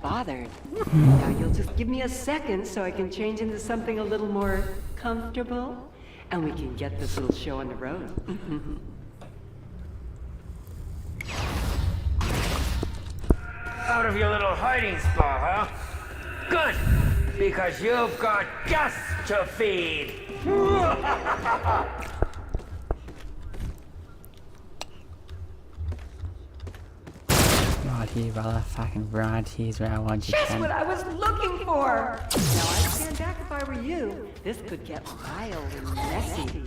bothered. Now you'll just give me a second so I can change into something a little more comfortable, and we can get this little show on the road. Out of your little hiding spot, huh? Good, because you've got guests to feed. Right here, brother. Fucking right here's where I want you. Just what I was looking for! Now I'd stand back if I were you. This could get wild and messy.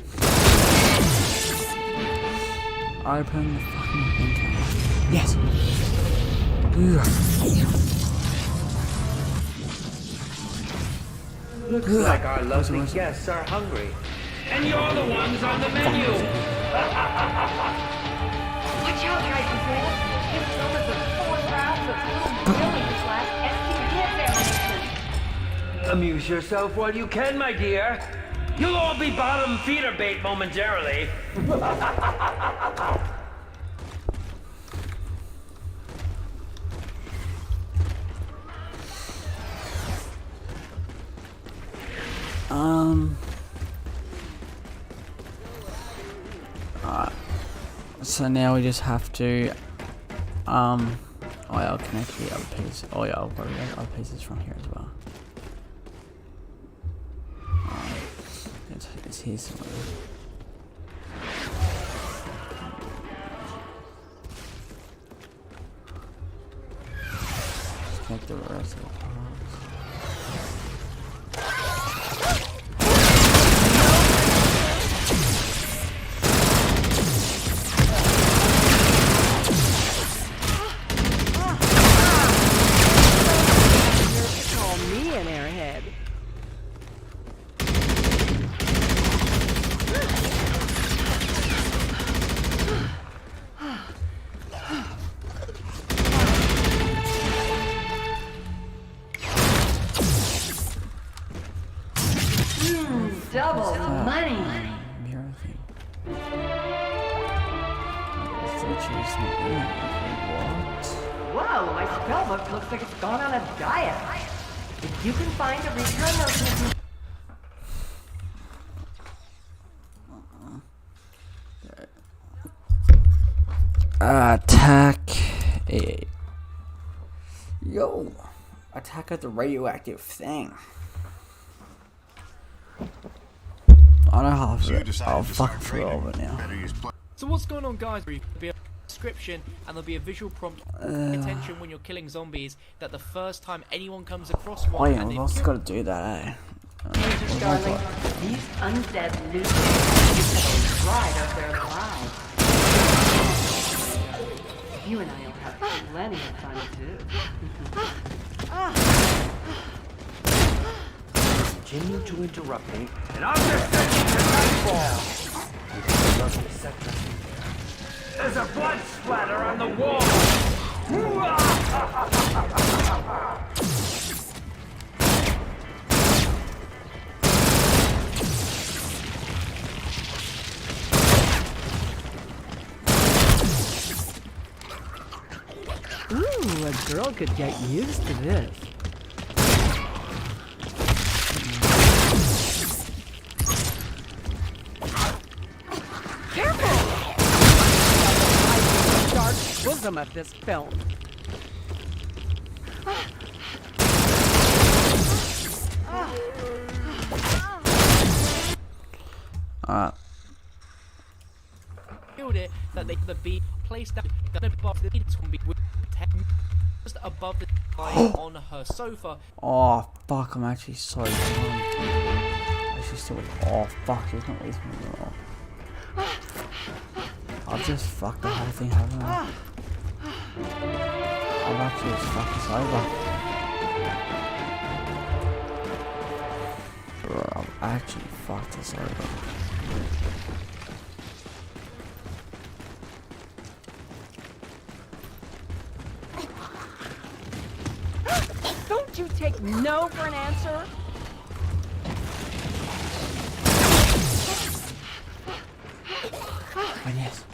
Open the fucking window. Yes! Looks like our lovely guests are hungry. And you're the ones on the menu! Watch out, guys and girls! This film is a 4 rounds of millions last STD ammunition. Amuse yourself while you can, my dear. You'll all be bottom feeder bait momentarily. So now we just have to, oh yeah, I'll connect the other piece. Oh yeah, I'll probably get other pieces from here as well. It's here somewhere. Just connect the rest of the parts. Call me an airhead. Double money. Mirror thing. Still chasing it. What? Whoa, my spellbook looks like it's gone on a diet. If you can find a return those... Attack. Yo. Attack at the radioactive thing. I don't know how I'll fucking throw over now. So what's going on, guys? There'll be a description and there'll be a visual prompt. Pay attention when you're killing zombies that the first time anyone comes across Oh one yeah, and we've they've also got to do that, eh? Jesus, darling, these undead losers have ride of their lives. You and I will have plenty of fun, too. Continue to interrupt me, and I'll just send you to nightfall. There's a blood splatter on the wall. Ooh, a girl could get used to this. Careful! The dark bosom of this film. killed it, that they could be placed down above the zombie with just above the guy on her sofa. Oh fuck, I'm actually so dumb. She's still. Oh fuck, she's not with me at all. I've just fucked the whole thing, haven't I? I've actually just fucked this over. Bro, I've actually fucked this over. Don't you take no for an answer? And yes.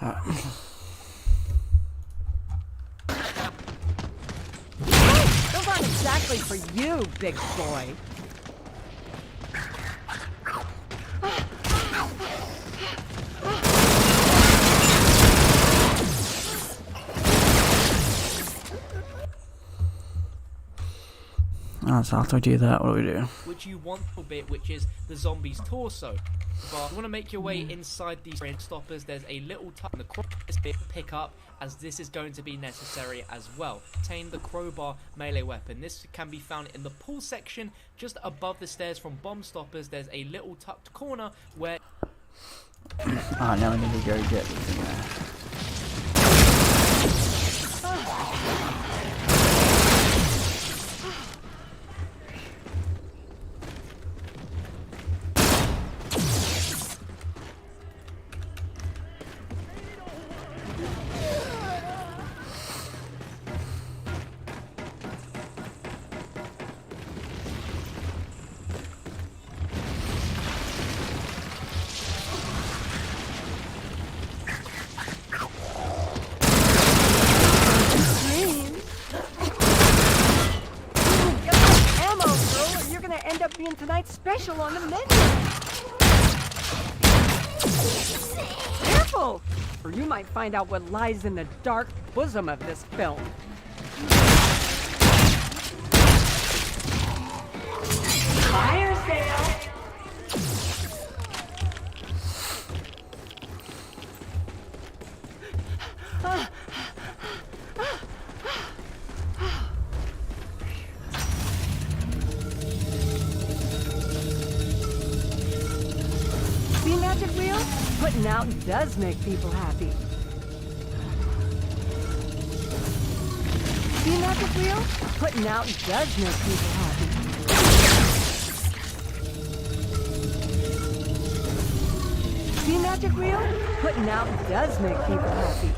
back. Those aren't exactly for you, big boy. So after we do that, what do we do? which you want a bit, which is the zombie's torso. But you want to make your way inside these train stoppers. There's a little tuck in the cross bit pick up, as this is going to be necessary as well. Obtain the crowbar melee weapon. This can be found in the pool section just above the stairs from bomb stoppers. There's a little tucked corner where Now we need to go get the thing there. Being tonight's special on the menu. Careful, or you might find out what lies in the dark bosom of this film. Fire sale. Magic wheel? Putting out does make people happy. See, magic wheel? Putting out does make people happy. See, Magic Wheel? Putting out does make people happy.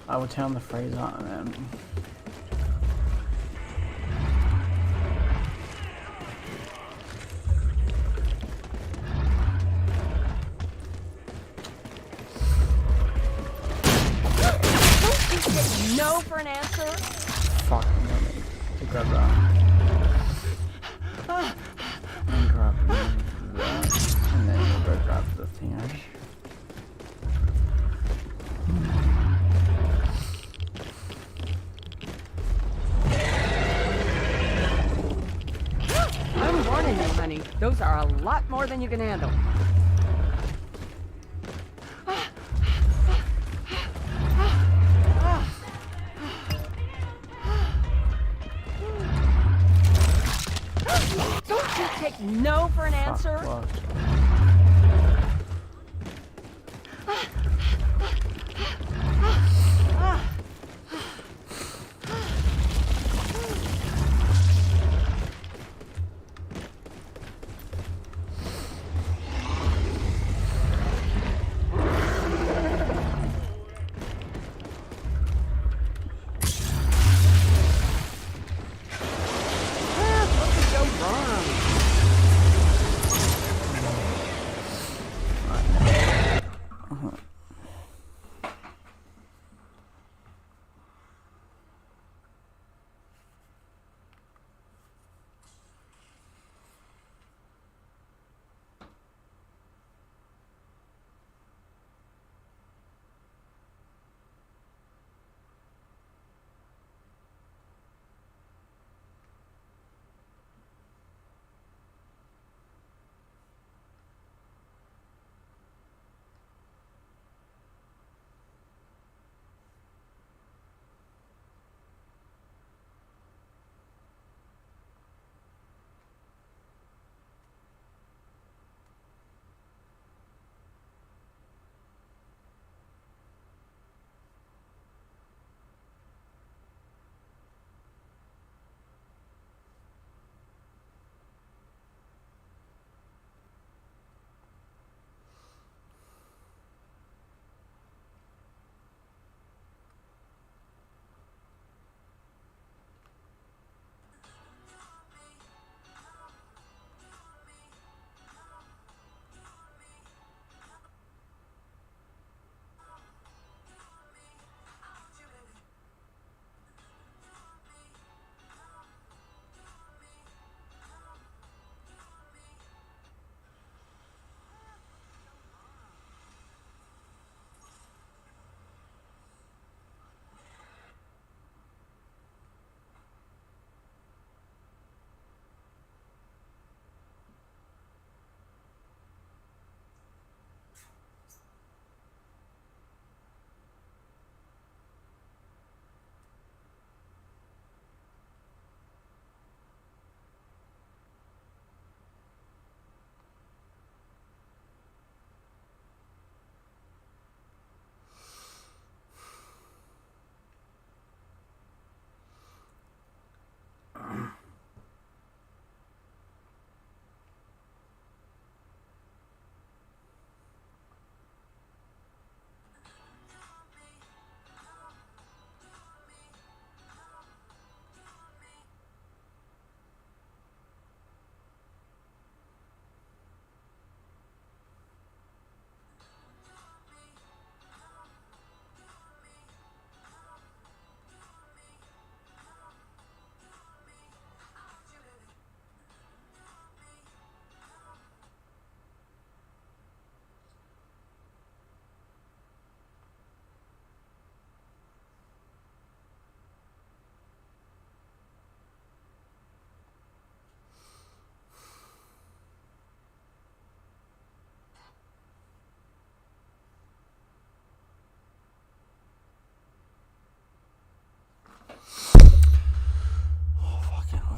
I will turn on the freezer and then... No for an answer? Fuck, I'm gonna need to grab that. And grab that. And then we'll go grab the thing out. I'm warning you, honey. Those are a lot more than you can handle. Don't you take no for an answer? Fuck, What could go wrong?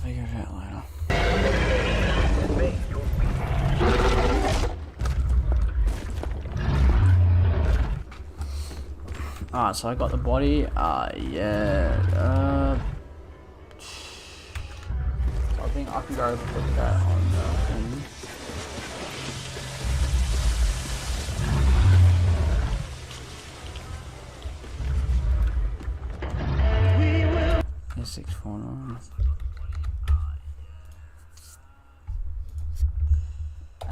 figure it out later. Alright, so I got the body. Yeah. I think I can go put that on the thing.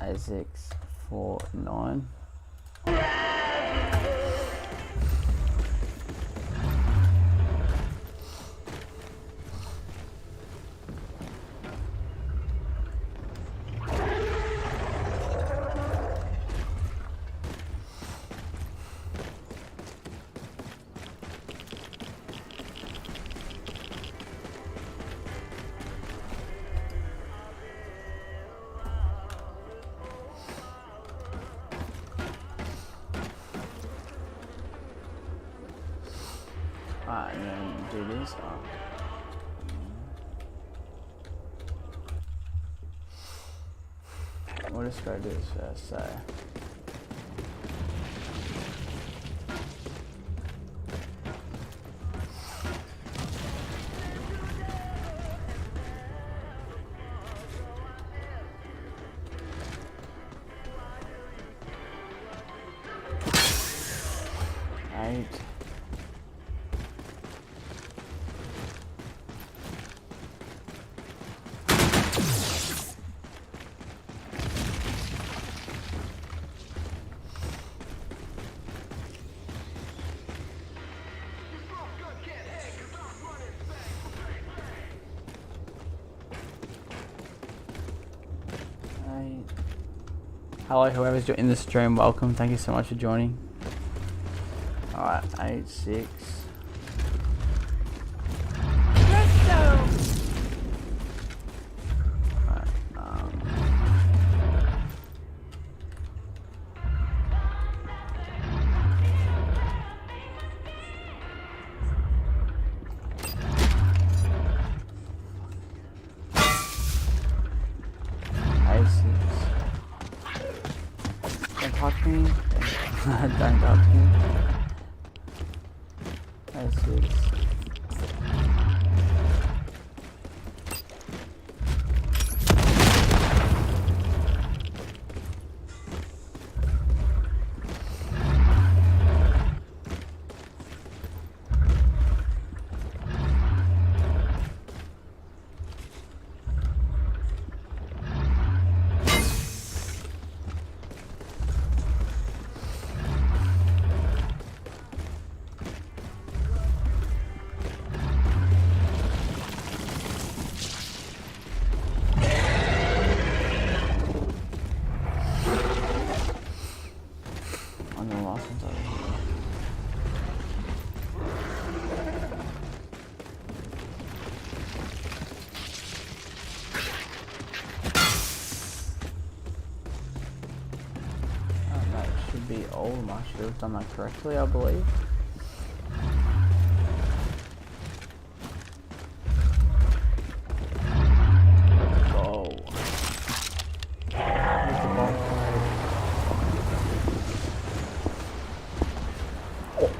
A649. Alright, and then do this. We'll just go do this first, so. Eight. Hello, whoever's in the stream, welcome. Thank you so much for joining. Alright, 8-6. Don't touch me. Don't touch me. A6. Be old. I should have done that correctly, I believe. Let's go. Where's the ball?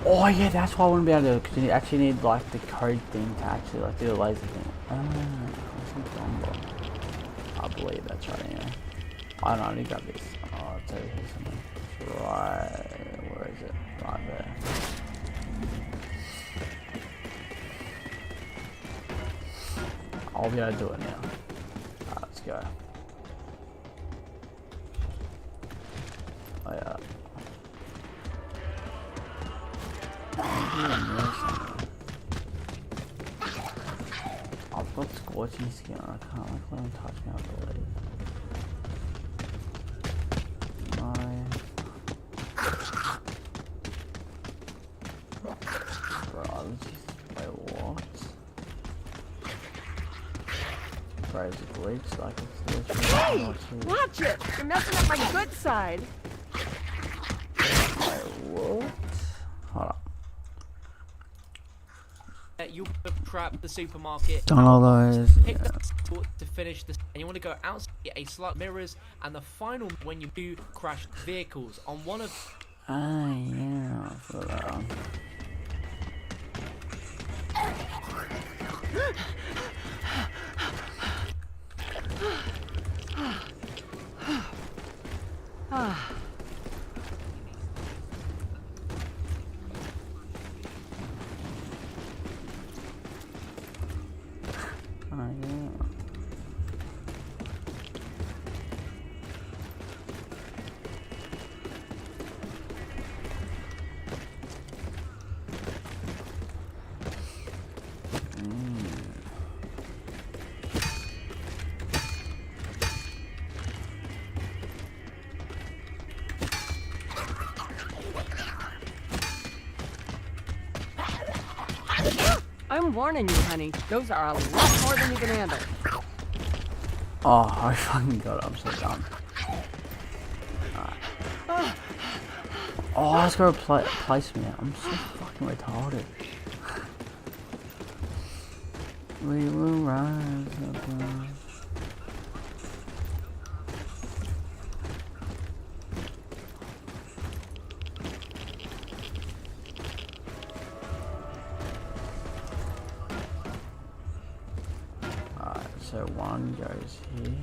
Oh yeah, that's why I wouldn't be able to do it, because you actually need like the code thing to actually like do the laser thing. I believe that's right anyway. I don't know, I need to grab this. Oh, I'll tell you here something. Right, where is it? Right there. I'll be able to do it now. Alright, let's go. Oh yeah. I've got scorching skin, I can't like let him touch me, I believe. Like it's hey! Watch it! You're messing up my good side. What? Hold on. You trap the supermarket. Done all those. Pick up to finish this, and you want to go outside, get a slot mirrors, and the final when you do crash vehicles on one of. Ah yeah, I feel that one. I'm warning you, honey. Those are a lot more than you can handle. Oh, I fucking got it. I'm so dumb. Oh, let's go replace me. I'm so fucking retarded. We will rise above. Alright, so one goes here.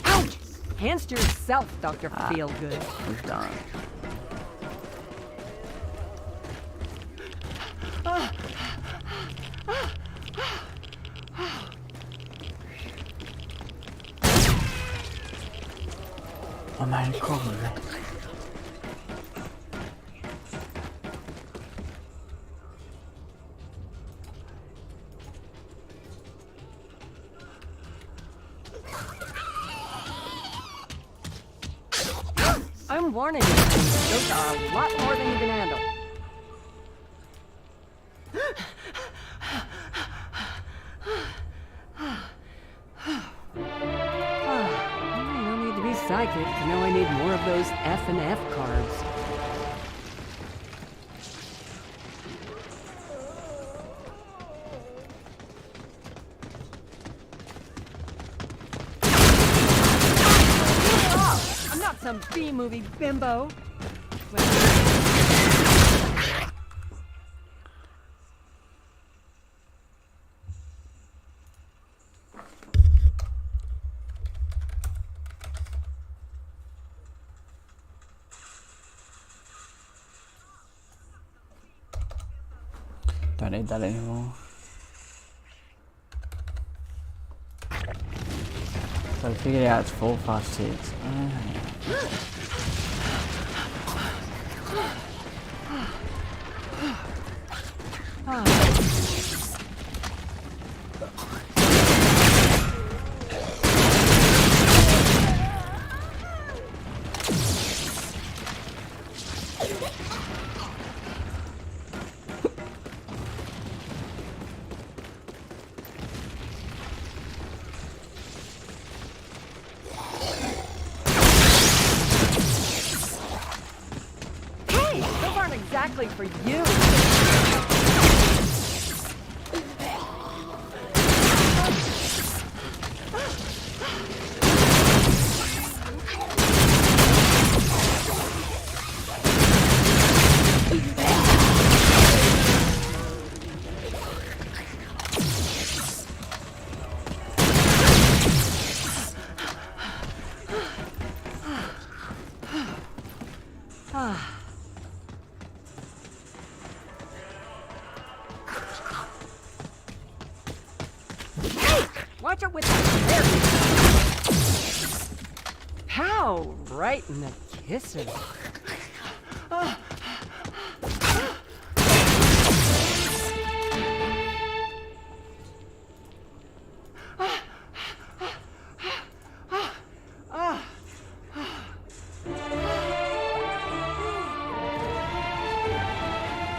Ouch! Hands to yourself, Dr. Feelgood. We've done it. I made a call with it. I'm warning you, honey. Those are a lot more than you can handle. I don't need to be psychic to know I need more of those F and F cards. I'm not some B-movie bimbo. Don't need that anymore. So I figured out it's 4, 5, 6. Hey, those aren't exactly for you. Watch it with the How? Right in the kisser.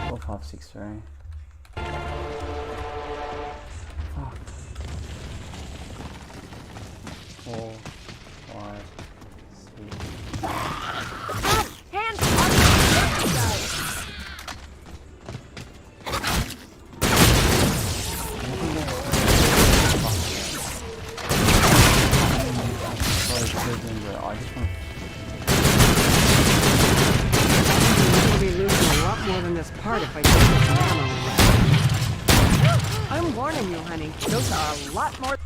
Four, 5, 6, 3. Fuck. 4, 5, 6. Hands on the side. I just want I'll be losing a lot more than this part if I take this ammo. I'm warning you, honey. Those are a lot more.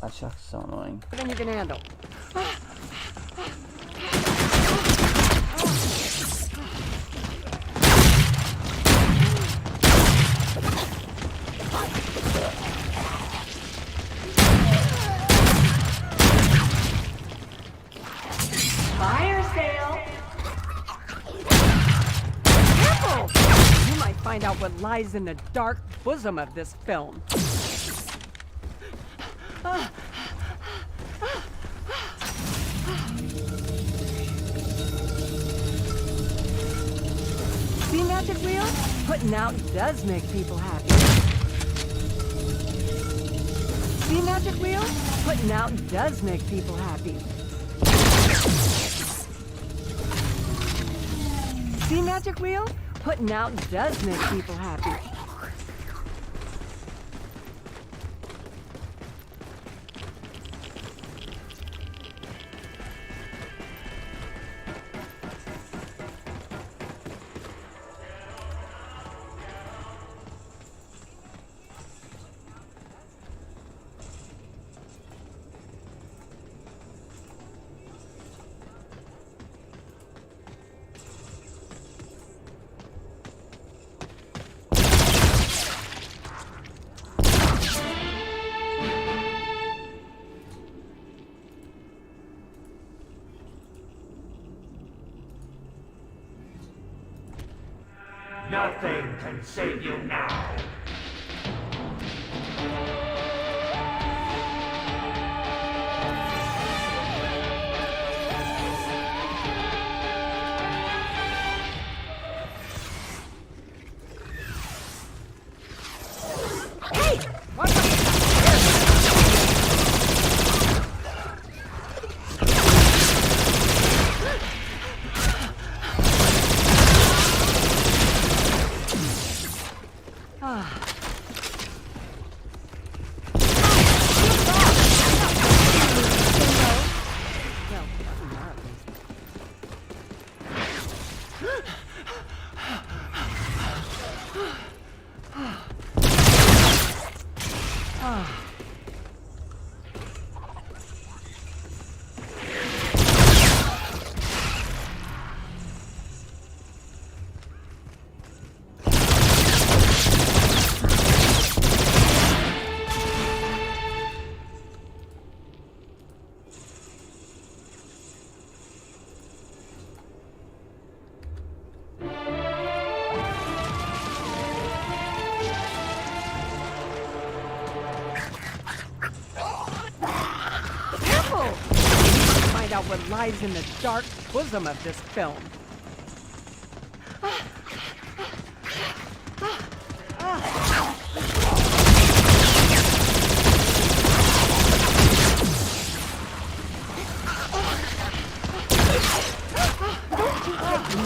I chuck so annoying. Than you can handle. find out what lies in the dark bosom of this film. See, Magic Wheel? Putting out does make people happy. See, Magic Wheel? Putting out does make people happy. See, Magic Wheel? Putting out does make people happy. Nothing can save you now. Find out what lies in the dark bosom of this film.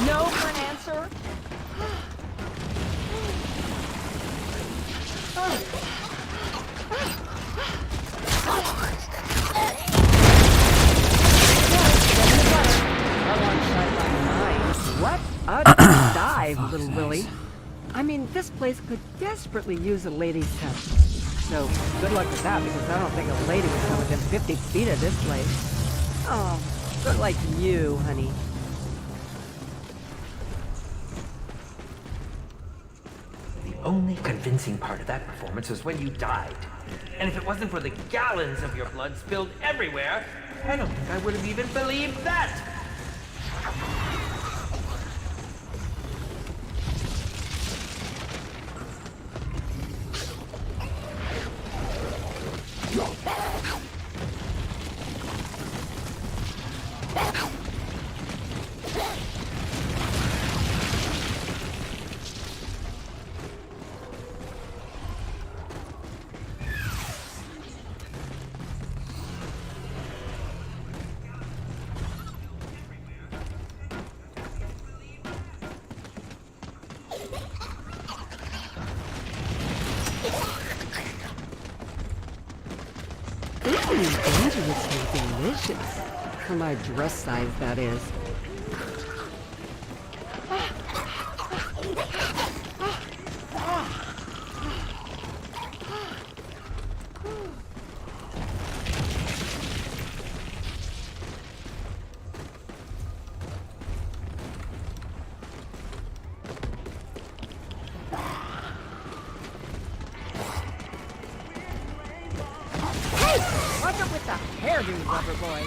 No for an answer? What a dive, little Willie. I mean, this place could desperately use a lady's touch. So, good luck with that, because I don't think a lady would come within 50 feet of this place. Oh, good like you, honey. The only convincing part of that performance was when you died. And if it wasn't for the gallons of your blood spilled everywhere, I don't think I would have even believed that! Dangerously delicious. For my dress size, that is. Watch it with the hairdo, rubber boy.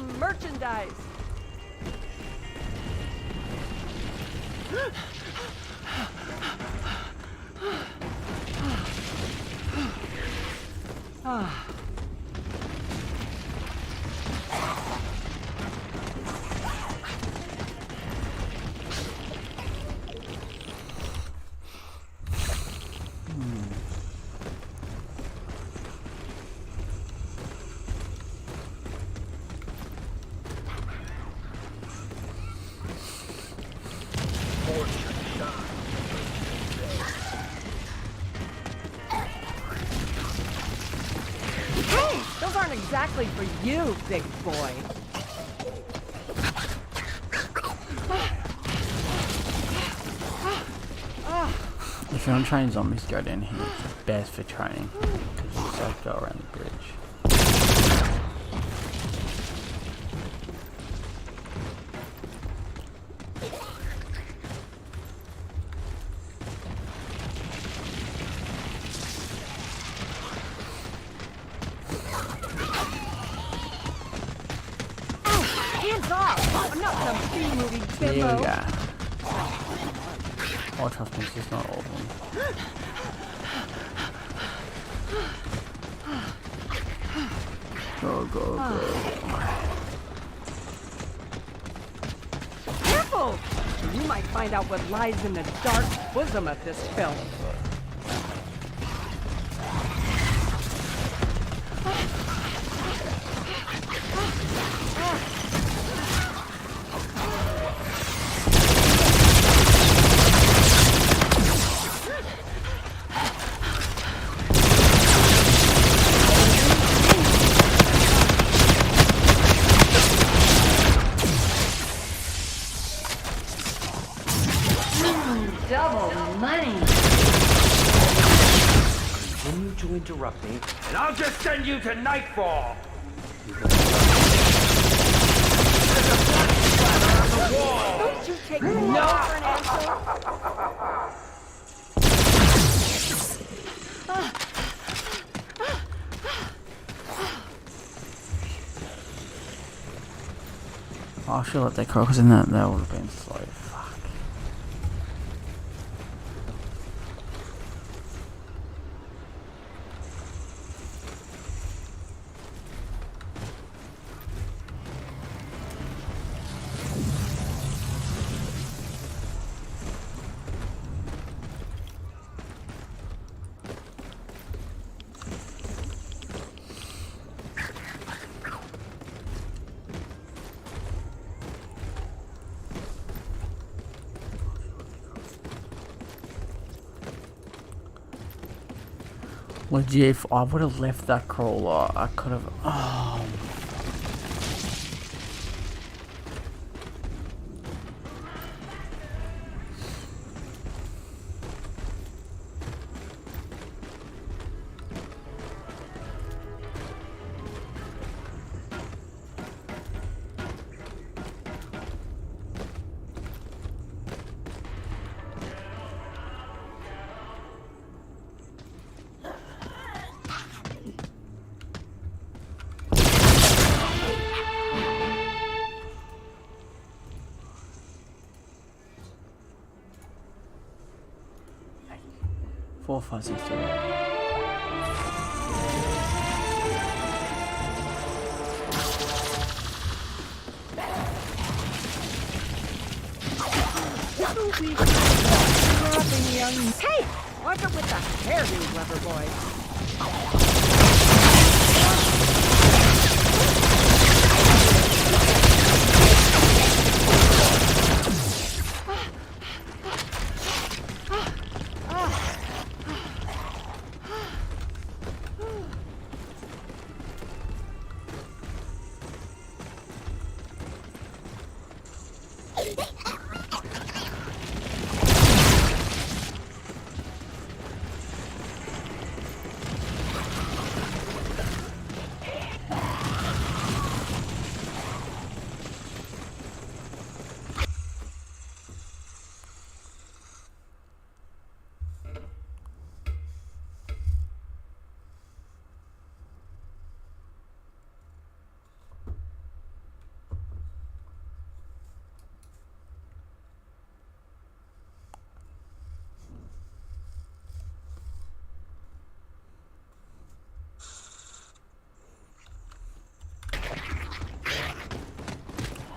some merchandise. Ah. Hey, those aren't exactly for you, big boy. If you want to train zombies, go down here. It's the best for training. Because you just have to go around the bridge. Hands off! I'm not some B-movie There bimbo. we go. Oh, trust me, it's not all of them. Go, go, go. Careful! You might find out what lies in the dark bosom of this film. Double money. Continue to interrupt me, and I'll just send you to Nightfall! Don't you take no for an answer? Oh, I should let that crow, because then that would have been slow. Fuck. Legit, if I would have left that crawler, I could have. Oh. Four fuzzies to it. Hey! Watch out with the hairdo, lover boy.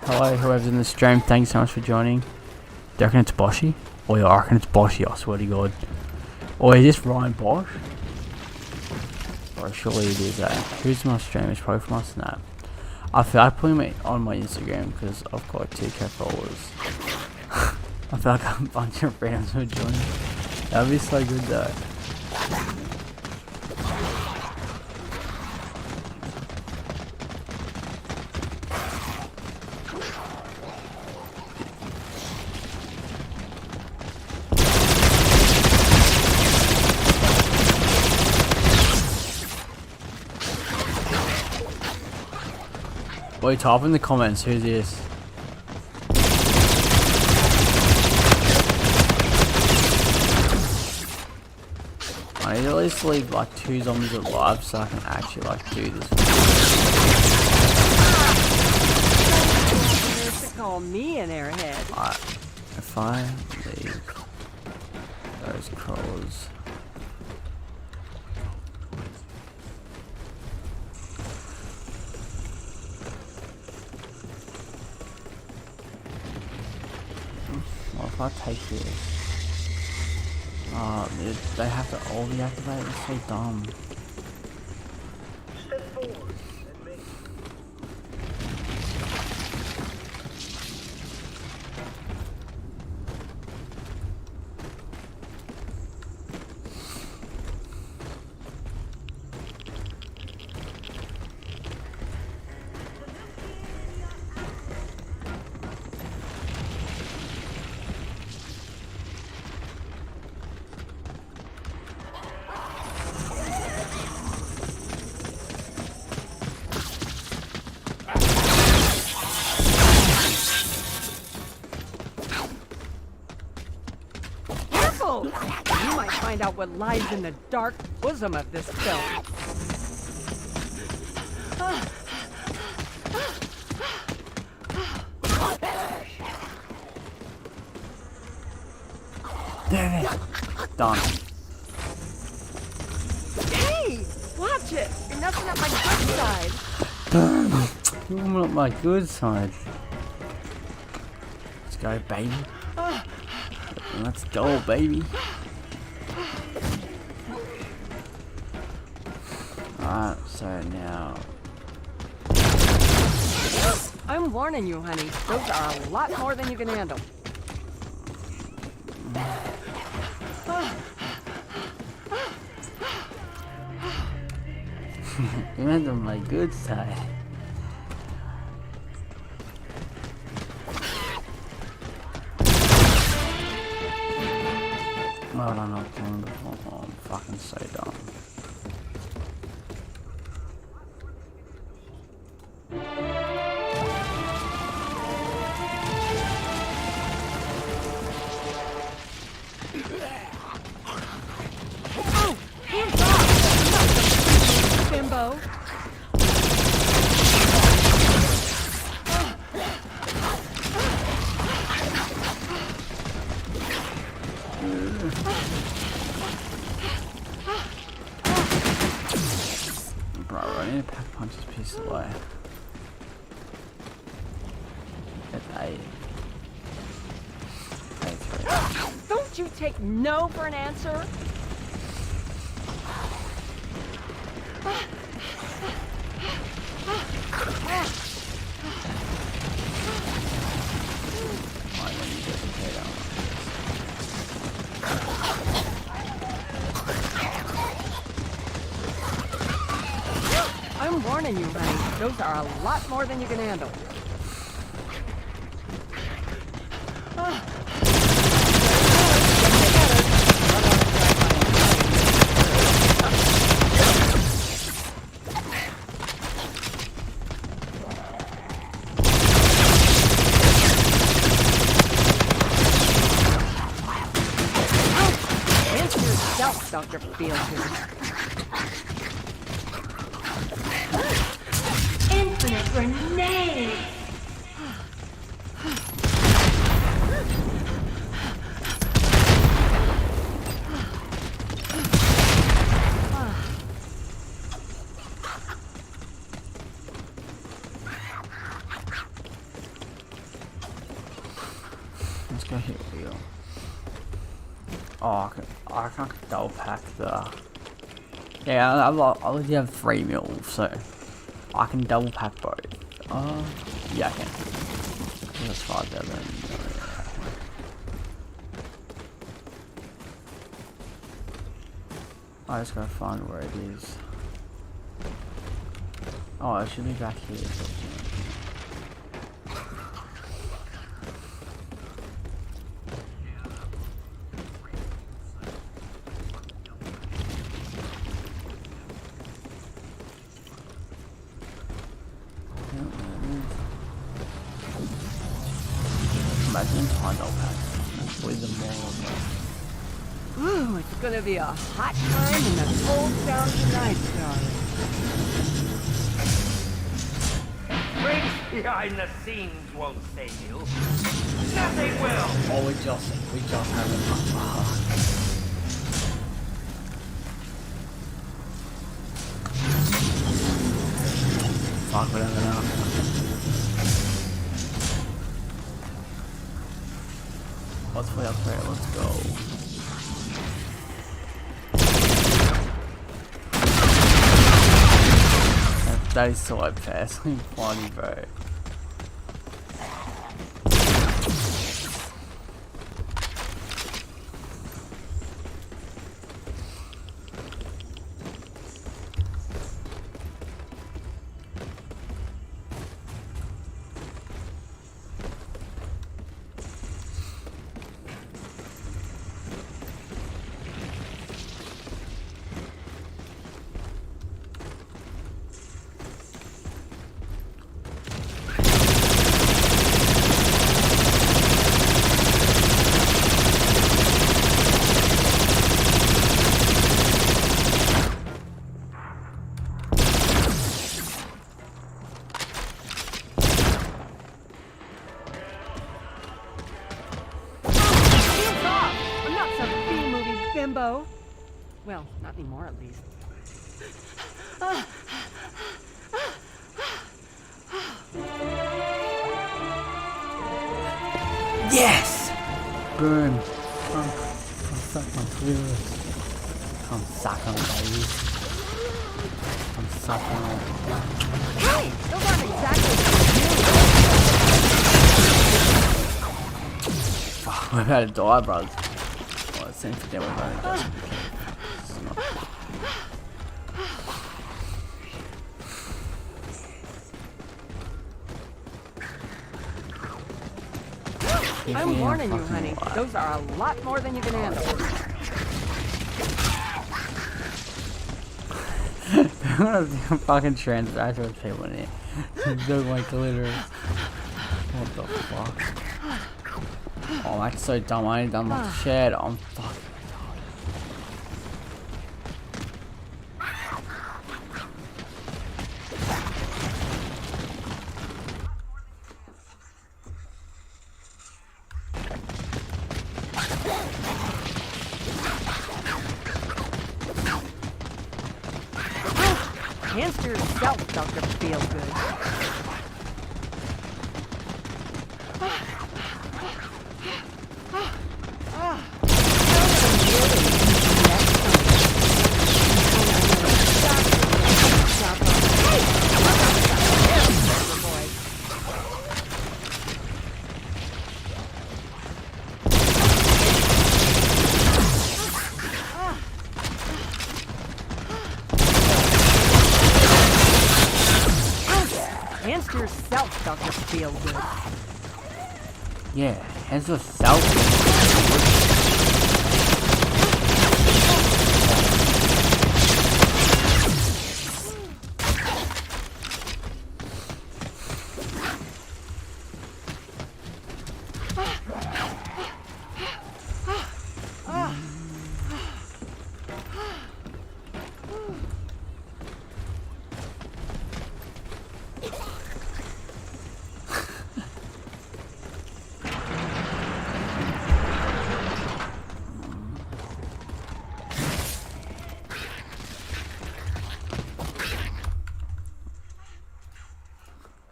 Hello, whoever's in the stream. Thanks so much for joining. Do you reckon it's Boshy? Oh yeah, I reckon it's Boshy, I swear to God. Or is this Ryan Bosch? Or surely it is, eh? Who's my stream? It's probably from my Snap. I feel like putting it on my Instagram because I've got 2k followers. I feel like a bunch of friends would join. That'd be so good though. Boy, type in the comments, who's this? I need to at least leave like 2 zombies alive so I can actually like do this. There's to call me an airhead. Alright, if I leave those crawlers. What if I take this? Oh, they have to all deactivate. It's so dumb. Careful! You might find out what lies in the dark bosom of this film. Damn it! Done. Hey! Watch it! You're nothing up my good side. You're not my good side. Let's go, baby. Let's go, baby. Alright, so now. I'm warning you, honey. Those are a lot more than you can handle. You're not on my good side. Why would I not kill him before? Oh, I'm fucking so dumb. Oh! Hands off! Bimbo! Bro, I need to pack punch this piece away. That's 8. 3. Don't you take no for an answer? I need to get the K down. I'm warning you, honey. Those are a lot more than you can handle. Answer yourself, Dr. Fieldhouse. Infinite grenade! I can double pack the. Yeah, I already have 3 mils, so I can double pack both. Yeah, I can. That's 5 7. I just gotta find where it is. Oh, it should be back here. Imagine behind all packs with the more. Ooh, it's gonna be a hot time in the cold town tonight, darling. Breaks behind the scenes won't save you. Nothing will. Oh, we just have enough. Fuck, we don't have enough. Let's play up there, let's go. That is so fast, funny, bro. Bimbo. Well, not anymore, at least. Yes! Boom. Come suck my feelings. Come suck on, baby. Come suck on. Hey! Those aren't exactly Fuck, we're about to die, bros. Oh, it's same for them, we're about to die. I'm warning you, honey. Those are a lot more than you can handle. Fucking transact with people in it. They're like glitter. What the fuck? Oh, that's so dumb. I ain't done much shit. I'm fucking. Answer yourself, Dr. Feelgood. Answer yourself, Dr. Feelgood. Yeah, hands yourself.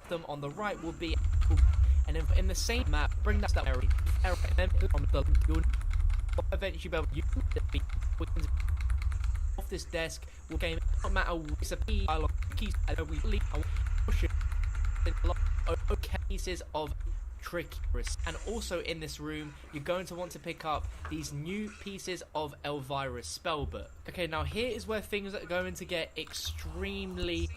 Them on the right will be, and in the same map, bring that area, and then put on the lagoon. eventually be able to use it off this desk. Will game no matter what's a key. I like keys. I don't really. I want cases of trickery. And also in this room, you're going to want to pick up these new pieces of Elvira's spellbook. Okay, now here is where things are going to get extremely.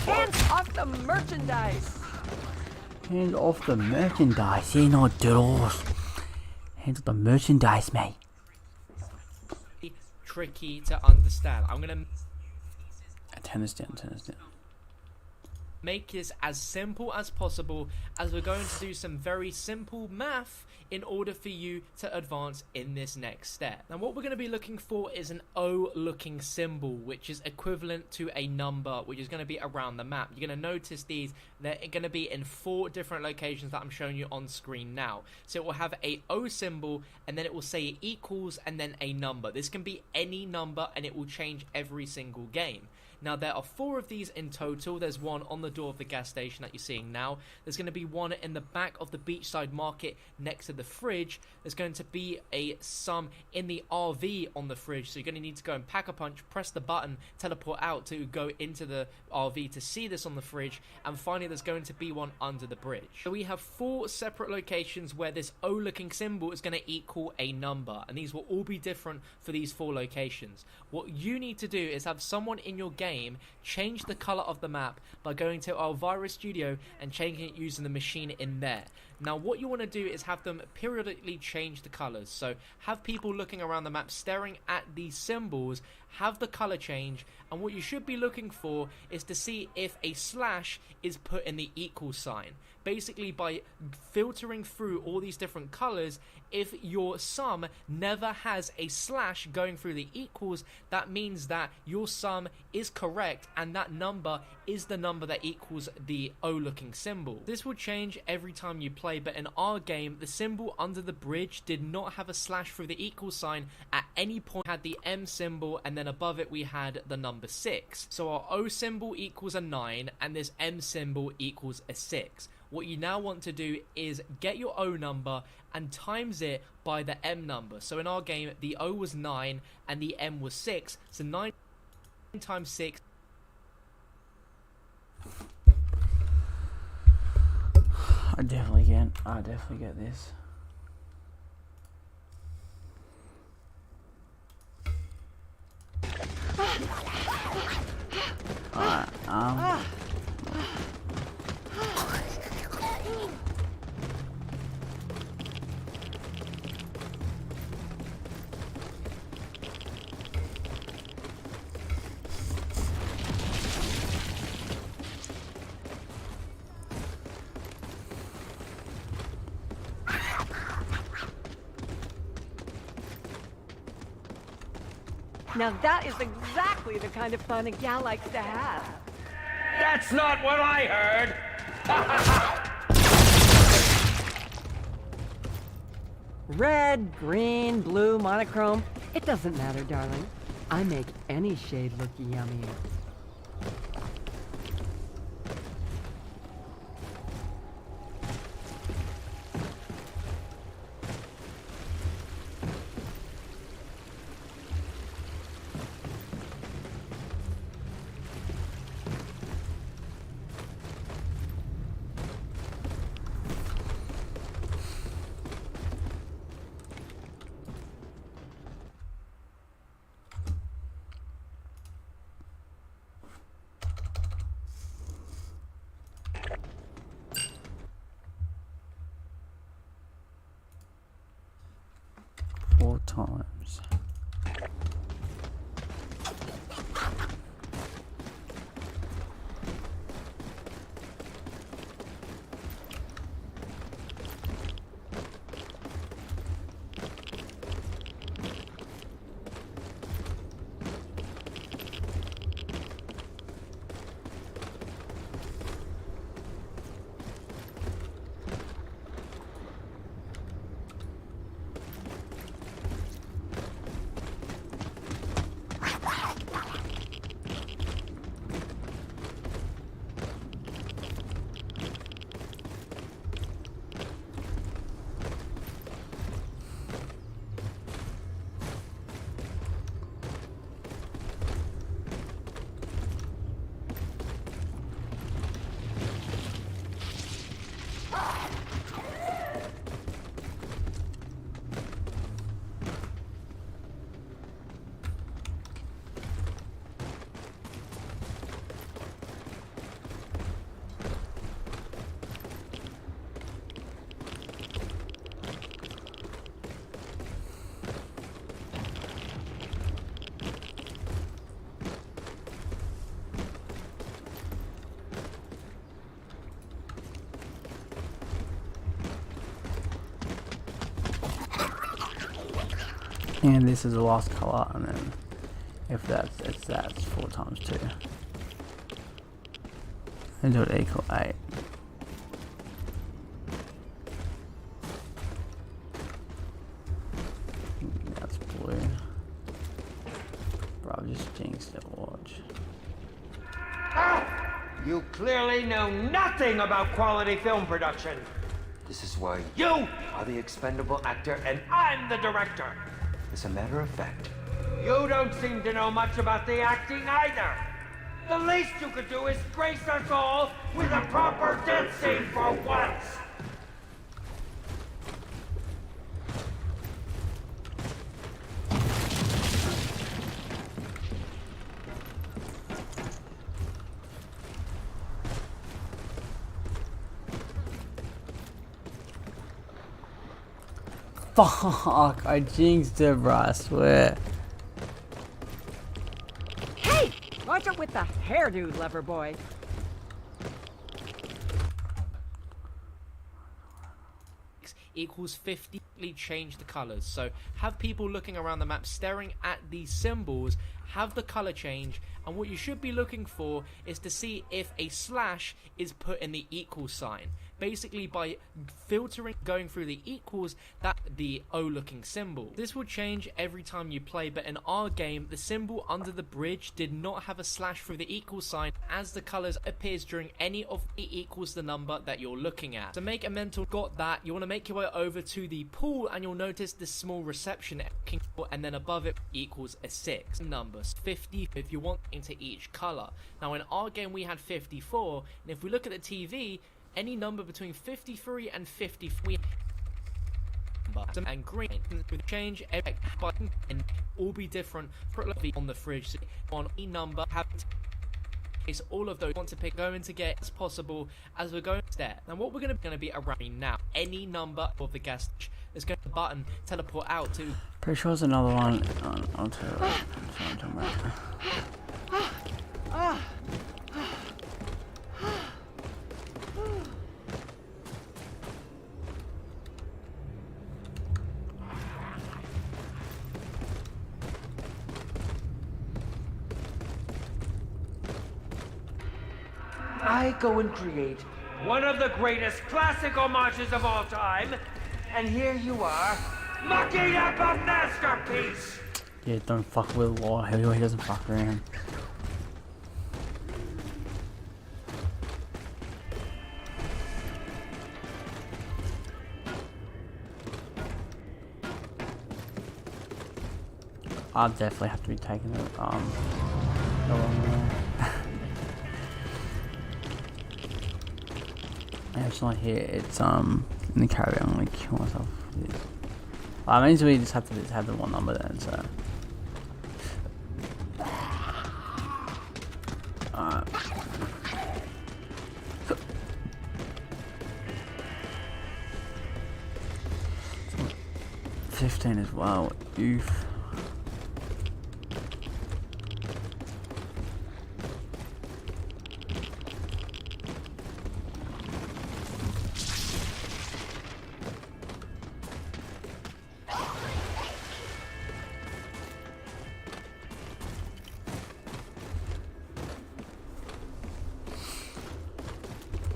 Hands off the merchandise! Hand off the merchandise. Yeah, no doors. Hand off the merchandise, mate. Tricky to understand. I'm gonna Turn this down, turn this down. make this as simple as possible, as we're going to do some very simple math in order for you to advance in this next step. Now what we're going to be looking for is an O looking symbol, which is equivalent to a number, which is going to be around the map. You're going to notice these, they're going to be in 4 different locations that I'm showing you on screen now. So it will have a O symbol, and then it will say equals, and then a number. This can be any number, and it will change every single game. Now there are 4 of these in total. There's one on the door of the gas station that you're seeing now. There's going to be one in the back of the beachside market next to the fridge. There's going to be some in the RV on the fridge. So you're going to need to go and pack a punch, press the button, teleport out to go into the RV to see this on the fridge. And finally there's going to be one under the bridge. So we have 4 separate locations where this O looking symbol is going to equal a number. And these will all be different for these 4 locations. What you need to do is have someone in your game change the color of the map by going to Elvira Studio and changing it using the machine in there. Now what you want to do is have them periodically change the colors. So have people looking around the map staring at these symbols, have the color change, and what you should be looking for is to see if a slash is put in the equal sign. Basically by filtering through all these different colors, if your sum never has a slash going through the equals, that means that your sum is correct and that number is the number that equals the O looking symbol. This will change every time you play, but in our game the symbol under the bridge did not have a slash through the equal sign at any point. It had the M symbol, and then above it we had the number 6. So our O symbol equals a 9 and this M symbol equals a 6. What you now want to do is get your O number and times it by the M number. So in our game, the O was 9 and the M was 6. So 9 times 6. I definitely get this. Alright, Now that is exactly the kind of fun a gal likes to have. That's not what I heard! Red, green, blue, monochrome. It doesn't matter, darling. I make any shade look yummy. four times. And this is the last color, and then if that's it's 4 times 2. And do it equal 8. That's blue. Bro, I've just jinxed it, watch. You clearly know nothing about quality film production. This is why you are the expendable actor and I'm the director. As a matter of fact, you don't seem to know much about the acting either. The least you could do is grace us all with a proper death scene for once. Fuck, I jinxed it, bro, I swear. Hey! Watch out with the hairdo, lover boy. Equals 50. Change the colors, so have people looking around the map staring at these symbols, have the color change, and what you should be looking for is to see if a slash is put in the equal sign. Basically, by filtering, going through the equals, that the O looking symbol. This will change every time you play, but in our game, the symbol under the bridge did not have a slash through the equal sign, as the colors appears during any of the equals the number that you're looking at. So make a mental, got that, you want to make your way over to the pool, and you'll notice this small reception, and then above it equals a 6. Numbers 50 if you want into each color. Now in our game we had 54, and if we look at the TV, any number between 53 and 53 and green with change effect button and all be different on the fridge. So on any number have case all of those want to pick going to get as possible as we're going there. Now what we're going to be around now, any number of the gas is going to button teleport out to. Pretty sure there's another one onto I go and create one of the greatest classic homages of all time, and here you are, mucking up a masterpiece! Yeah, don't fuck with Law. He doesn't fuck around. I'll definitely have to be taking the long way. It's not here, it's in the carrier. I'm gonna kill myself. That means we just have to have the one number then, so. 15 as well, oof.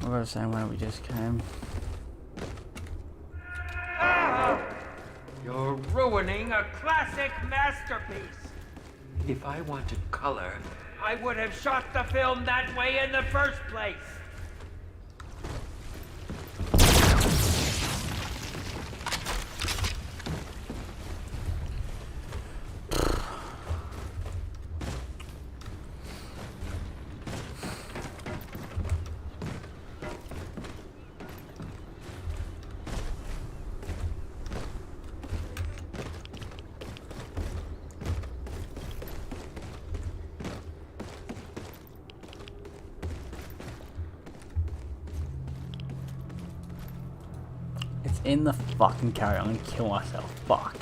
We're the same way we just came. You're ruining a classic masterpiece. If I wanted color, I would have shot the film that way in the first place. It's in the fucking carrier. I'm gonna kill myself. Fuck.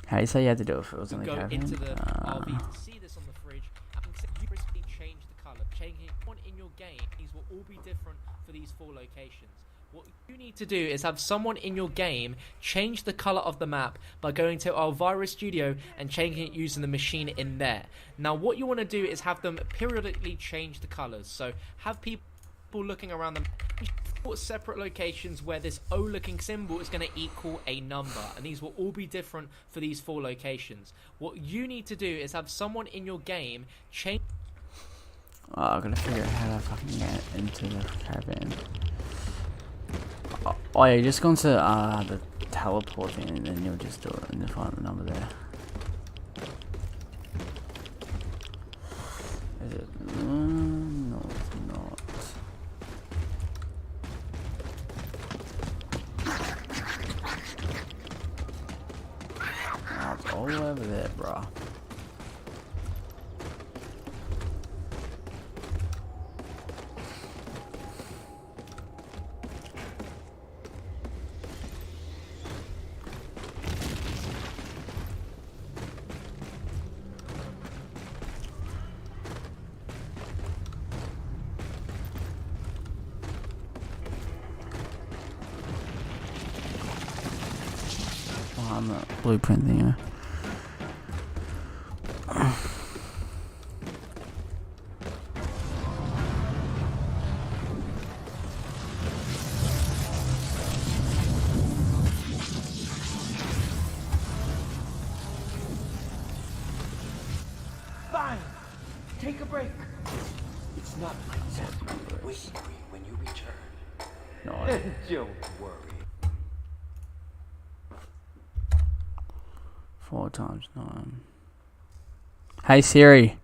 How do you say you had to do it if it wasn't a go carrier? into the RV to see this on the fridge. I can see you change the color. Changing one in your game, these will all be different for these 4 locations. What you need to do is have someone in your game change the color of the map by going to Elvira Studio and changing it using the machine in there. Now what you want to do is have them periodically change the colors. So have people looking around the 4 separate locations where this O looking symbol is going to equal a number, and these will all be different for these 4 locations. What you need to do is have someone in your game change. Oh, I gotta figure out how to fucking get into the caravan. Oh yeah, just go into the teleport thing and then you'll just do it and you'll find the number there. Is it? No, it's not. Oh, it's all over there, bruh. On the blueprint thing, yeah. Fine. Take a break. It's not like that. Wait for me when you return. No, Don't worry. 4 times 9. Hey Siri,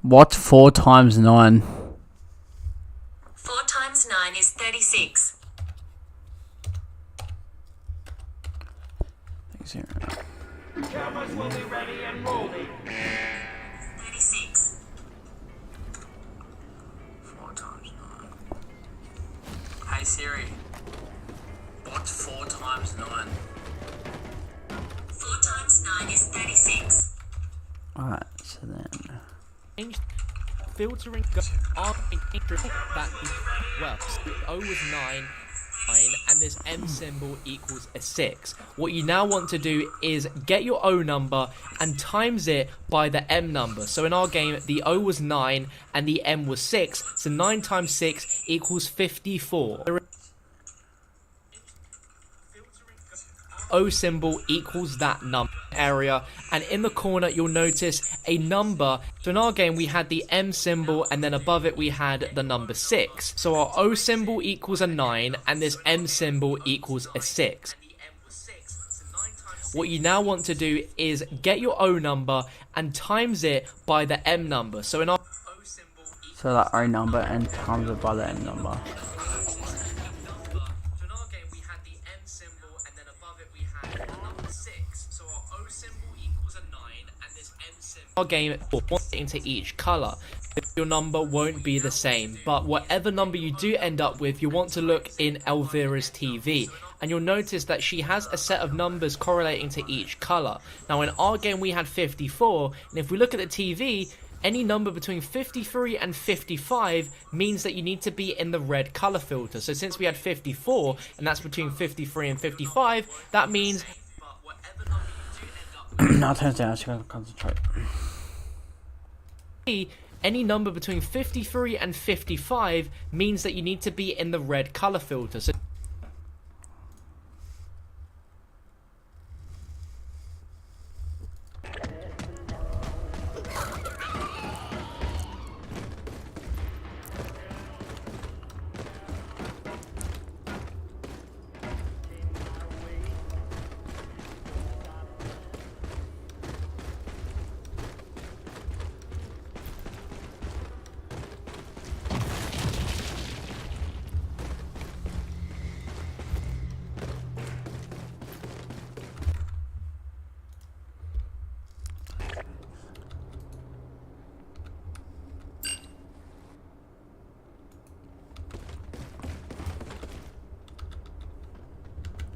what's 4 times 9? 4 times 9 is 36. Thanks, Siri. Cameras will be ready and rolling. 36. 4 times 9. Hey Siri, what's 4 times 9? 4 times 9 is 36. Alright, so then. Change filtering on that well. So O was 9, and this M symbol equals a 6. What you now want to do is get your O number and times it by the M number. So in our game, the O was 9 and the M was 6. So 9 times 6 equals 54. O symbol equals that number area, and in the corner you'll notice a number. So in our game we had the M symbol and then above it we had the number 6. So our O symbol equals a 9 and this M symbol equals a 6. What you now want to do is get your O number and times it by the M number. So in our O symbol equals So that O number and times it by the M number. our game into each color. Your number won't be the same, but whatever number you do end up with, you want to look in Elvira's TV, and you'll notice that she has a set of numbers correlating to each color. Now in our game we had 54, and if we look at the TV, any number between 53 and 55 means that you need to be in the red color filter. So since we had 54, and that's between 53 and 55, that means I'll turn it down, I just gotta concentrate. any number between 53 and 55 means that you need to be in the red color filter. So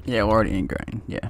Yeah, we're already in green, yeah.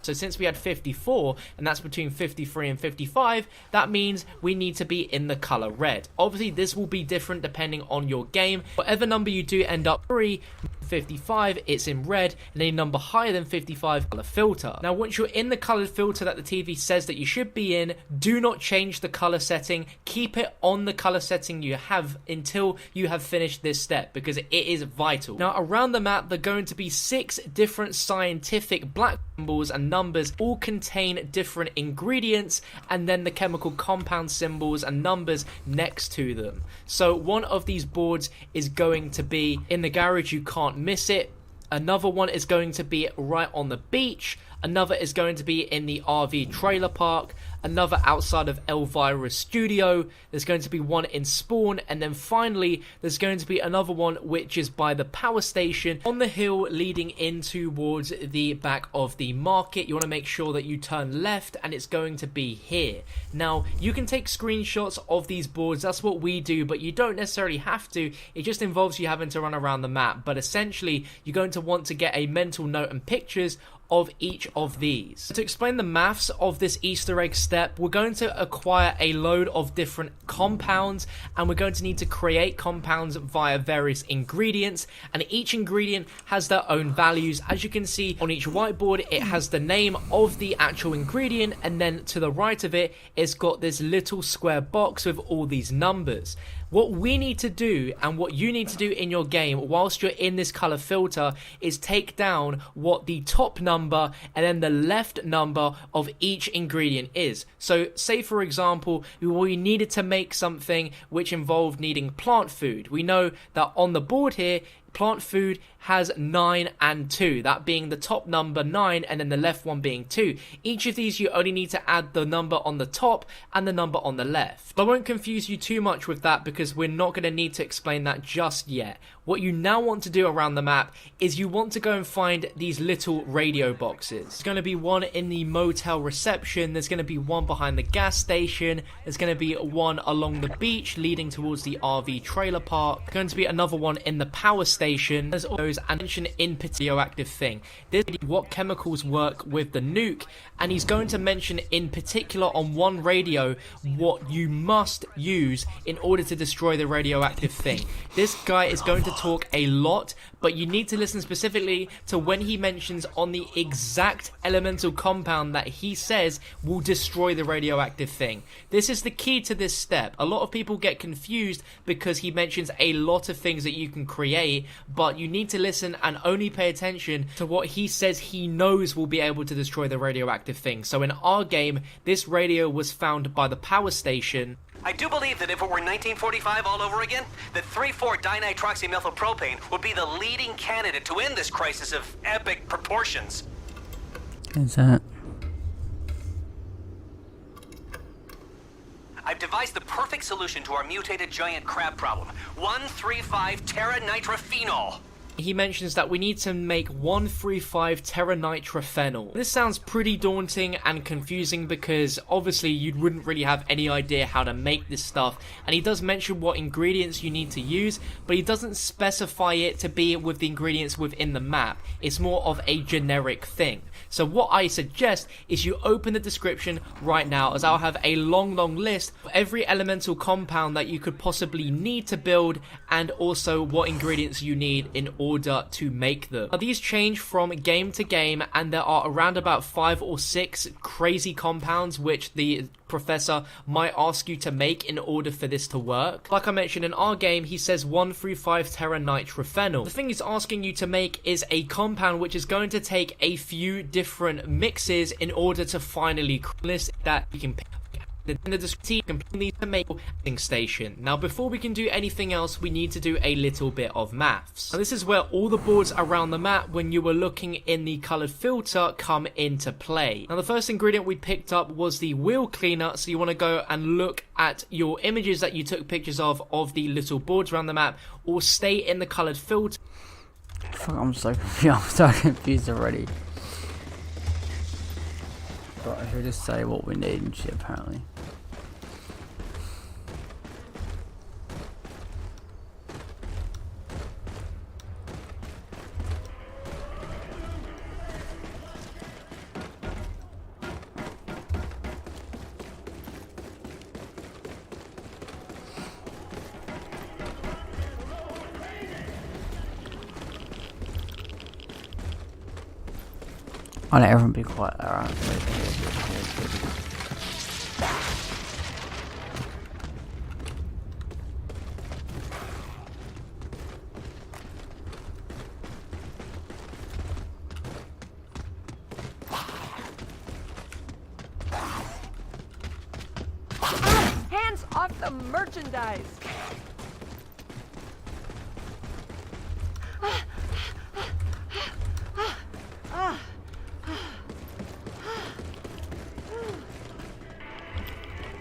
So since we had 54, and that's between 53 and 55, that means we need to be in the color red. Obviously, this will be different depending on your game. Whatever number you do end up 55, it's in red, and any number higher than 55, color filter. Now, once you're in the colored filter that the TV says that you should be in, do not change the color setting. Keep it on the color setting you have until you have finished this step, because it is vital. Now, around the map, there are going to be 6 different scientific black symbols and numbers, all contain different ingredients, and then the chemical compound symbols and numbers next to them. So one of these boards is going to be in the garage, you can't miss it. Another one is going to be right on the beach. Another is going to be in the RV trailer park. Another outside of Elvira's studio. There's going to be one in Spawn. And then finally, there's going to be another one which is by the power station on the hill leading in towards the back of the market. You want to make sure that you turn left, and it's going to be here. Now, you can take screenshots of these boards. That's what we do, but you don't necessarily have to. It just involves you having to run around the map. But essentially, you're going to want to get a mental note and pictures of each of these. To explain the maths of this Easter egg step, we're going to acquire a load of different compounds, and we're going to need to create compounds via various ingredients, and each ingredient has their own values. As you can see on each whiteboard, it has the name of the actual ingredient, and then to the right of it, it's got this little square box with all these numbers. What we need to do, and what you need to do in your game whilst you're in this color filter, is take down what the top number and then the left number of each ingredient is. So say for example, we needed to make something which involved needing plant food. We know that on the board here, plant food has 9 and 2, that being the top number 9 and then the left one being 2. Each of these you only need to add the number on the top and the number on the left. But I won't confuse you too much with that because we're not going to need to explain that just yet. What you now want to do around the map is you want to go and find these little radio boxes. There's going to be one in the motel reception, there's going to be one behind the gas station, there's going to be one along the beach leading towards the RV trailer park, there's going to be another one in the power station, there's those and mention in radioactive thing. This is what chemicals work with the nuke, and he's going to mention in particular on one radio what you must use in order to destroy the radioactive thing. This guy is going to talk a lot, but you need to listen specifically to when he mentions on the exact elemental compound that he says will destroy the radioactive thing. This is the key to this step. A lot of people get confused because he mentions a lot of things that you can create, but you need to listen and only pay attention to what he says he knows will be able to destroy the radioactive thing. So in our game, this radio was found by the power station. I do believe that if it were 1945 all over again, that 3,4-dinitroxymethylpropane would be the leading candidate to end this crisis of epic proportions. Is that? I've devised the perfect solution to our mutated giant crab problem. 1,3,5-terranitrophenol. He mentions that we need to make 1,3,5-terranitrophenol. This sounds pretty daunting and confusing because obviously you wouldn't really have any idea how to make this stuff, and he does mention what ingredients you need to use, but he doesn't specify it to be with the ingredients within the map. It's more of a generic thing. So what I suggest is you open the description right now, as I'll have a long list of every elemental compound that you could possibly need to build, and also what ingredients you need in order to make them. Now, these change from game to game, and there are around about 5 or 6 crazy compounds which the professor might ask you to make in order for this to work. Like I mentioned in our game, he says 1,3,5-terranitrophenol. The thing he's asking you to make is a compound which is going to take a few different mixes in order to finally list that you can pick in the description to make a station. Now before we can do anything else, we need to do a little bit of maths. Now this is where all the boards around the map when you were looking in the colored filter come into play. Now the first ingredient we picked up was the wheel cleaner, so you want to go and look at your images that you took pictures of the little boards around the map, or stay in the colored filter. Fuck, I'm so confused already. But I should just say what we need and shit apparently. I'll let everyone be quiet. Alright. Hands off the merchandise!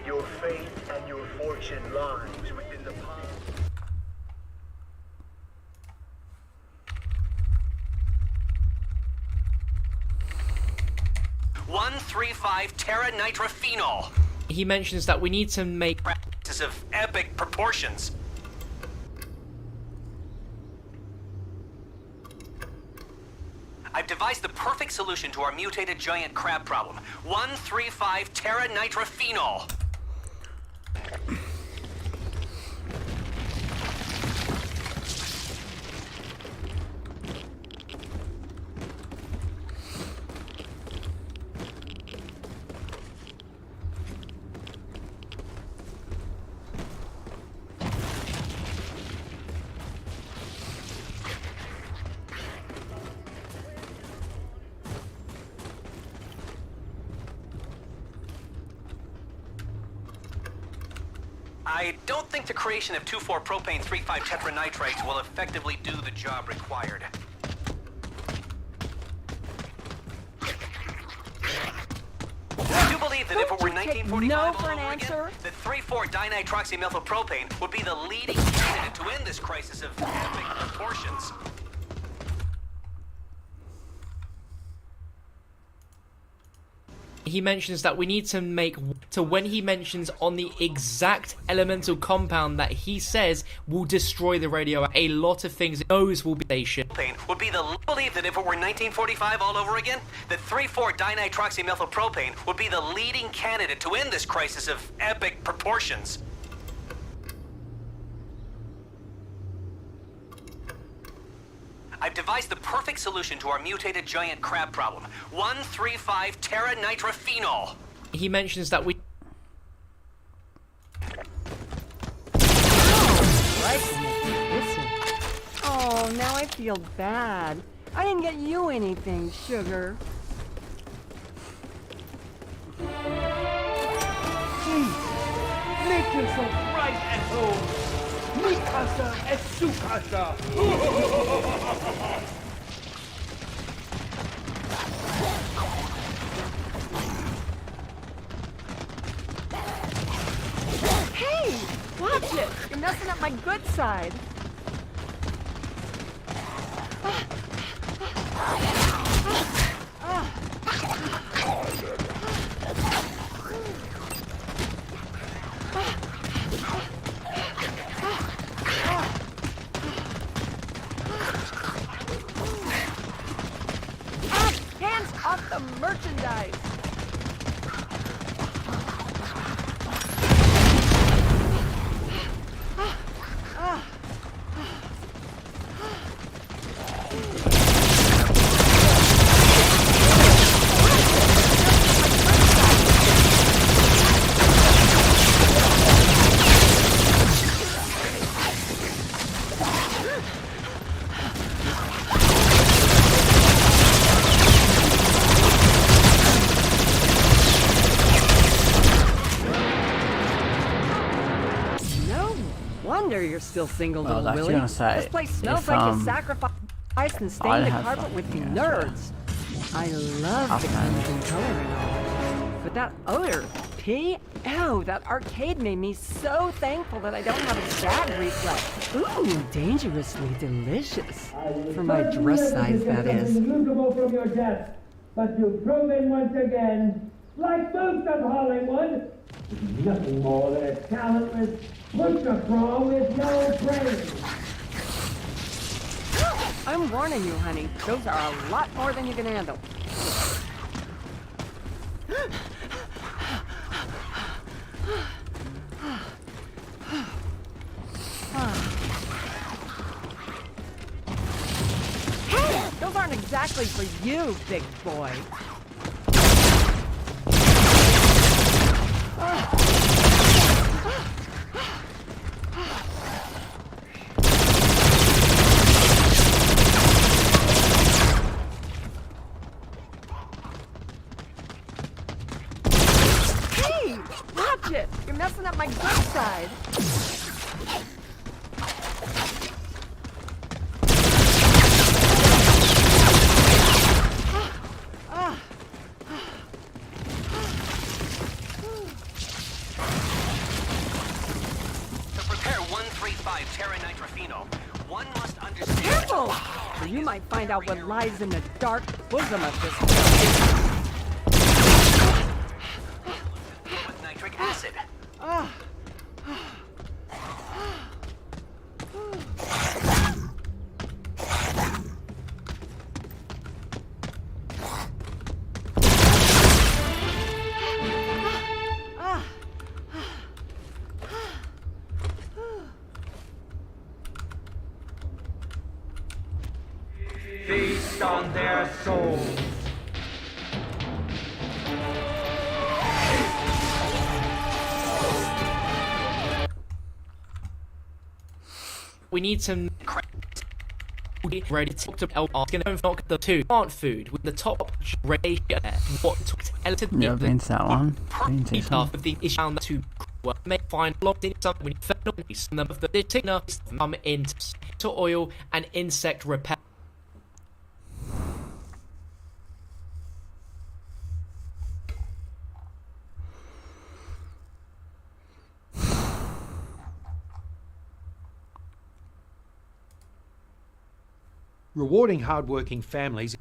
Your fate and your fortune lies within the palm. 135 teranitrophenol. He mentions that we need to make Practice of epic proportions. I've devised the perfect solution to our mutated giant crab problem. 135 teranitrophenol. I don't think the creation of 2,4-propane-3,5 tetranitrates will effectively do the job required. I do believe that if it were Don't you take 1945 no all for an over answer? again, that 3,4-dinitroxymethylpropane would be the leading candidate to end this crisis of epic proportions. he mentions that we need to make to when he mentions on the exact elemental compound that he says will destroy the radio, a lot of things it knows will be station. Would be the believe that if it were 1945 all over again, that 3,4-dinitroxymethylpropane would be the leading candidate to end this crisis of epic proportions. I've devised the perfect solution to our mutated giant crab problem. 135 teranitrophenol. He mentions that we Oh, now I feel bad. I didn't get you anything, sugar. Make yourself right at home. Mi casa es su casa. Hey, watch it. You're messing up my good side. Hands off the merchandise. You're still single, Well, I was little actually Willie. gonna say, This place smells if, like you sacrificed and I'd stained the have carpet something, with yeah, nerds. I love the Awesome. colors and color and all. But that odor, pee, ew, that arcade made me so thankful that I don't have a sad reflex. Ooh, dangerously delicious. For my dress size, that is. Unusable from your desk, but you've proven once again, like most of Hollywood, nothing more than a talentless butcher-crawl with no brains. I'm warning you, honey. Those are a lot more than you can handle. Hey, those aren't exactly for you, big boy. Watch it! You're messing up my good side. To prepare 135 Terra Nitrofino, one must understand... Careful! Or you might find out what lies in the dark bosom of this place. with nitric acid. Feast on their souls. We need some ready to gonna knock the two plant food with the top ratio. What Yeah, I've been to that one. Been to some. of the issue found to may find locked in something when you some of the tickner come into oil and insect repel. Rewarding hard-working families.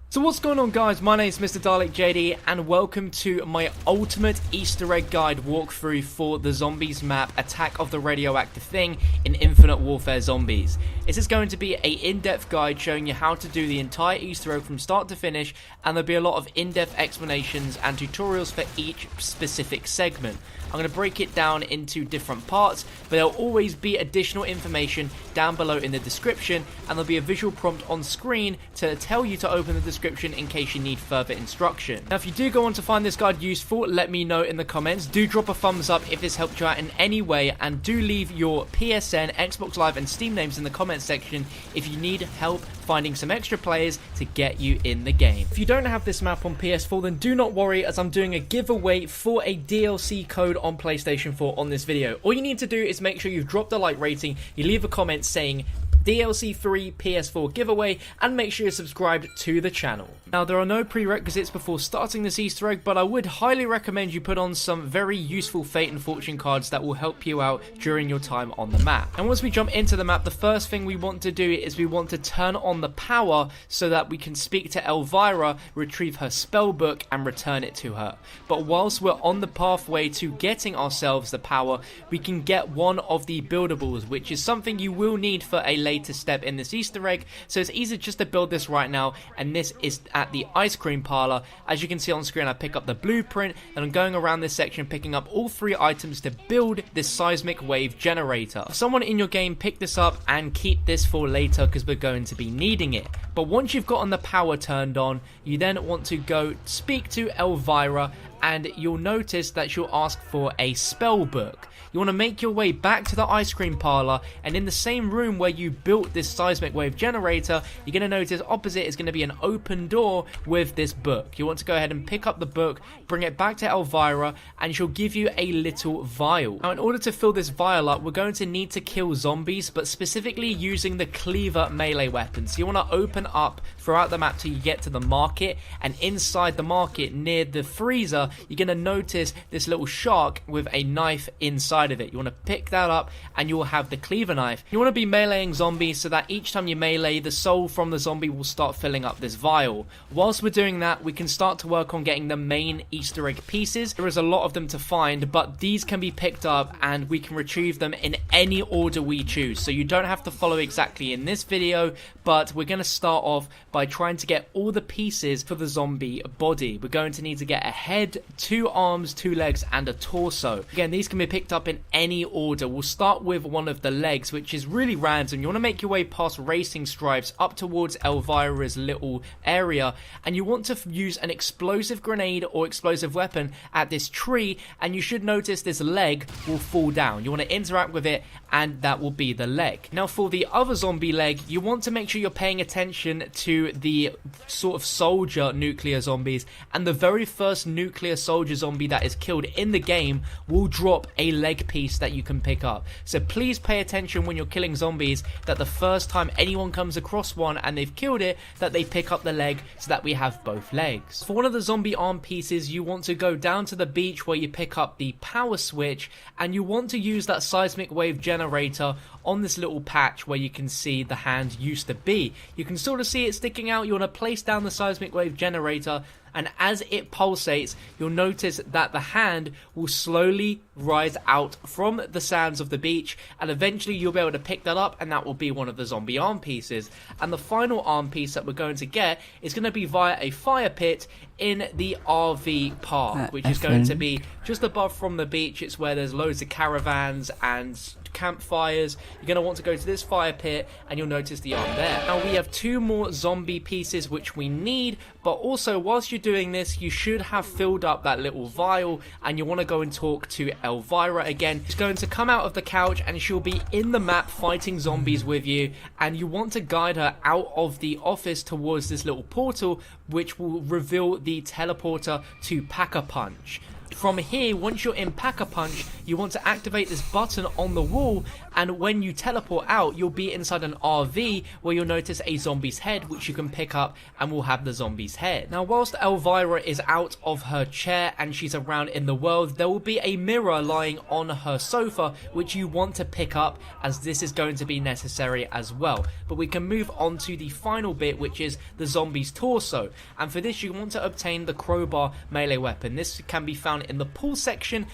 So what's going on, guys? My name is Mr. Dalek JD and welcome to my ultimate Easter egg guide walkthrough for the zombies map Attack of the Radioactive Thing in Infinite Warfare Zombies. This is going to be a in-depth guide showing you how to do the entire Easter egg from start to finish, and there'll be a lot of in-depth explanations and tutorials for each specific segment. I'm going to break it down into different parts, but there'll always be additional information down below in the description, and there'll be a visual prompt on screen to tell you to open the description in case you need further instruction. Now, if you do go on to find this guide useful, let me know in the comments. Do drop a thumbs up if this helped you out in any way, and do leave your PSN, Xbox Live and Steam names in the comments section if you need help finding some extra players to get you in the game. If you don't have this map on PS4, then do not worry, as I'm doing a giveaway for a DLC code on PlayStation 4 on this video. All you need to do is make sure you've dropped a like rating, you leave a comment saying DLC 3 PS4 giveaway, and make sure you're subscribed to the channel. Now, there are no prerequisites before starting this Easter egg, but I would highly recommend you put on some very useful Fate and Fortune cards that will help you out during your time on the map. And once we jump into the map, the first thing we want to do is we want to turn on the power so that we can speak to Elvira, retrieve her spell book and return it to her. But whilst we're on the pathway to getting ourselves the power, we can get one of the buildables, which is something you will need for a later step in this Easter egg, so it's easy just to build this right now, and this is at the ice cream parlor. As you can see on screen, I pick up the blueprint and I'm going around this section picking up all 3 items to build this seismic wave generator. Someone in your game pick this up and keep this for later because we're going to be needing it. But once you've gotten the power turned on, you then want to go speak to Elvira, and you'll notice that she'll ask for a spell book. You want to make your way back to the ice cream parlor, and in the same room where you built this seismic wave generator, you're going to notice opposite is going to be an open door with this book. You want to go ahead and pick up the book, bring it back to Elvira, and she'll give you a little vial. Now, in order to fill this vial up, we're going to need to kill zombies, but specifically using the cleaver melee weapon. So you want to open up throughout the map till you get to the market, and inside the market near the freezer, you're going to notice this little shark with a knife inside of it. You want to pick that up and you will have the cleaver knife. You want to be meleeing zombies so that each time you melee, the soul from the zombie will start filling up this vial. Whilst we're doing that, we can start to work on getting the main Easter egg pieces. There is a lot of them to find, but these can be picked up and we can retrieve them in any order we choose. So you don't have to follow exactly in this video, but we're going to start off by trying to get all the pieces for the zombie body. We're going to need to get a head, 2 arms, 2 legs and a torso. Again, these can be picked up in any order. We'll start with one of the legs, which is really random. You want to make your way past racing stripes up towards Elvira's little area, and you want to use an explosive grenade or explosive weapon at this tree, and you should notice this leg will fall down. You want to interact with it, and that will be the leg. Now, for the other zombie leg, you want to make sure you're paying attention to the sort of soldier nuclear zombies, and the very first nuclear a soldier zombie that is killed in the game will drop a leg piece that you can pick up. So please pay attention when you're killing zombies that the first time anyone comes across one and they've killed it, that they pick up the leg so that we have both legs. For one of the zombie arm pieces, you want to go down to the beach where you pick up the power switch, and you want to use that seismic wave generator on this little patch where you can see the hand used to be. You can sort of see it sticking out. You want to place down the seismic wave generator, and as it pulsates, you'll notice that the hand will slowly rise out from the sands of the beach, and eventually you'll be able to pick that up, and that will be one of the zombie arm pieces. And the final arm piece that we're going to get is going to be via a fire pit in the RV park, which is going to be just above from the beach. It's where there's loads of caravans and campfires. You're going to want to go to this fire pit, and you'll notice the arm there. Now we have 2 more zombie pieces which we need, but also whilst you're doing this, you should have filled up that little vial, and you want to go and talk to Elvira again. She's going to come out of the couch, and she'll be in the map fighting zombies with you, and you want to guide her out of the office towards this little portal, which will reveal the teleporter to Pack-a-Punch. From here, once you're in Pack-a-Punch, you want to activate this button on the wall, and when you teleport out, you'll be inside an RV where you'll notice a zombie's head, which you can pick up and will have the zombie's head. Now, whilst Elvira is out of her chair and she's around in the world, there will be a mirror lying on her sofa, which you want to pick up, as this is going to be necessary as well. But we can move on to the final bit, which is the zombie's torso, and for this you want to obtain the crowbar melee weapon. This can be found in the pool section